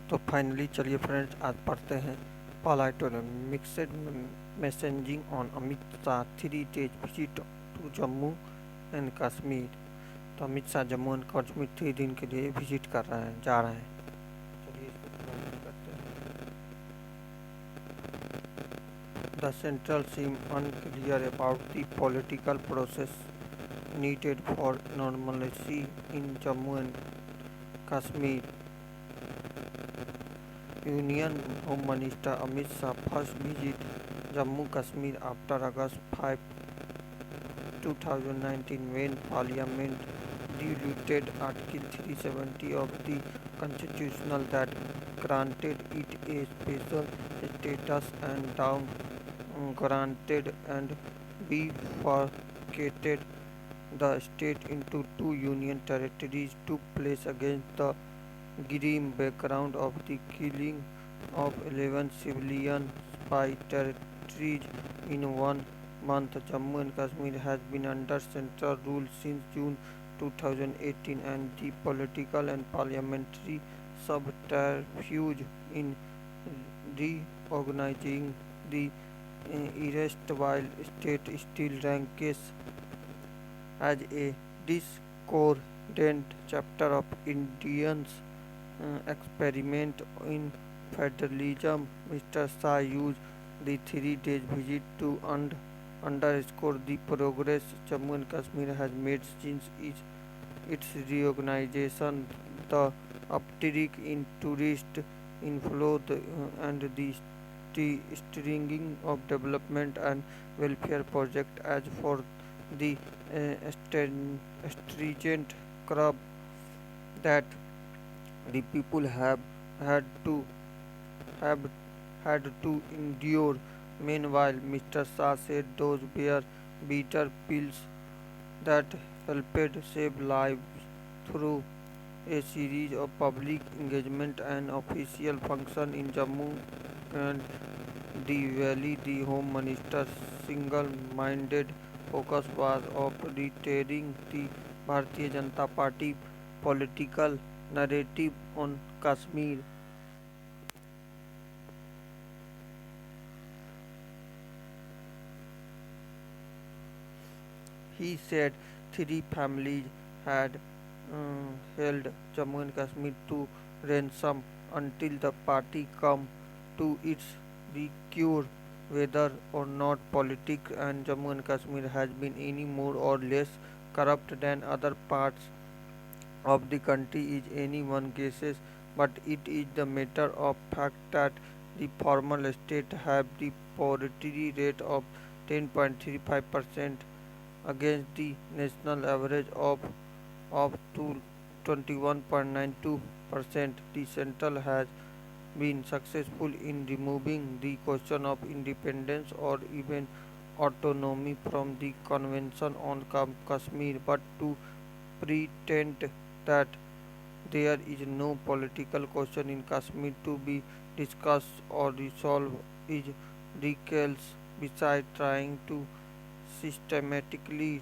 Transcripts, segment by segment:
तो फाइनली चलिए फ्रेंड्स, आज पढ़ते हैं पॉलाइटो mixed messaging on Amit Shah 3 days visit to Jammu and Kashmir. तो अमित शाह जम्मू एंड कश्मीर 3 दिन के लिए विजिट कर रहे हैं, जा रहे हैं। चलिए इसको थोड़ा read करते हैं। The central seem unclear about the political process needed for normalcy in Jammu and Kashmir. Union Home Minister Amit Shah first visit Jammu Kashmir after August 5, 2019 when Parliament diluted Article 370 of the Constitution that granted it a special status and down granted and bifurcated the state into two union territories took place against the grim background of the killing of 11 civilians by terrorists in 1 month. Jammu and Kashmir has been under central rule since June 2018, and the political and parliamentary subterfuge in reorganizing the erstwhile state still ranks as a discordant chapter of Indians' experiment in federalism. Mr. Shah used the 3 days visit to underscore the progress Jammu and Kashmir has made since its reorganization, the uptick in tourist inflow, and the stringing of development and welfare projects. As for the stringent crop that the people had to have had to endure. Meanwhile, Mr. Shah said those were bitter pills that helped save lives through a series of public engagement and official functions in Jammu and the Valley. The Home Minister's single-minded focus was of retearing the Bharatiya Janata Party political narrative on Kashmir. He said three families had held Jammu and Kashmir to ransom until the party come to its recure. Whether or not politics and Jammu and Kashmir has been any more or less corrupt than other parts of the country is anyone guesses, but it is the matter of fact that the former state have the poverty rate of 10.35% against the national average of 21.92%. The central has been successful in removing the question of independence or even autonomy from the Convention on Kashmir, but to pretend that there is no political question in Kashmir to be discussed or resolved is reckless. Besides trying to systematically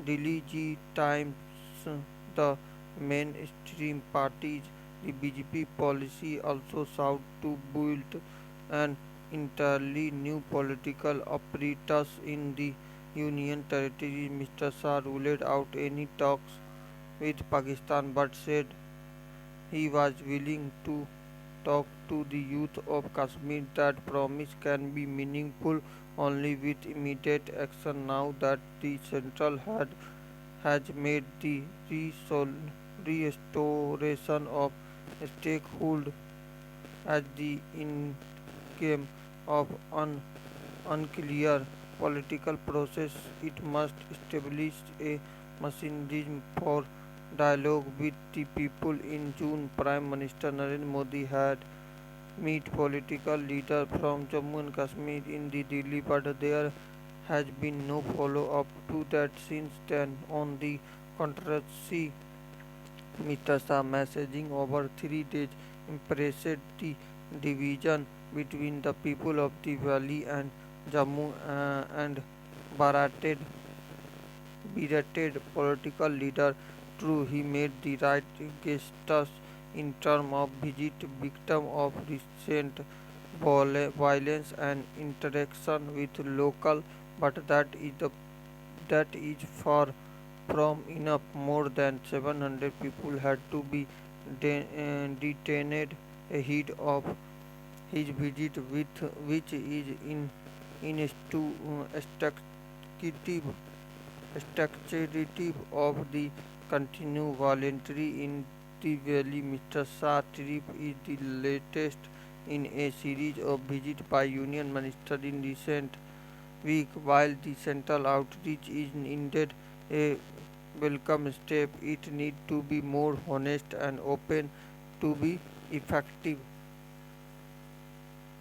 delegitimize the mainstream parties, the BJP policy also sought to build an entirely new political apparatus in the Union territory. Mr. Shah ruled out any talks with Pakistan but said he was willing to talk to the youth of Kashmir. That promise can be meaningful only with immediate action. Now that the central has made the restoration of stakehold as the income of unclear political process, it must establish a mechanism for dialogue with the people. In June, Prime Minister Narendra Modi had met political leaders from Jammu and Kashmir in the Delhi, but there has been no follow-up to that since then. On the contrary, Mr. Shah messaging over 3 days impressed the division between the people of the valley and Jammu and berated, berated political leader. True, he made the right gestures in terms of visit victim of recent violence and interaction with local, but that is far from enough. More than 700 people had to be detained ahead of his visit, which is in executive structure of the continued voluntary in the valley. Mr. Shah trip is the latest in a series of visits by Union Minister in recent week. While the central outreach is indeed a welcome step, it needs to be more honest and open to be effective.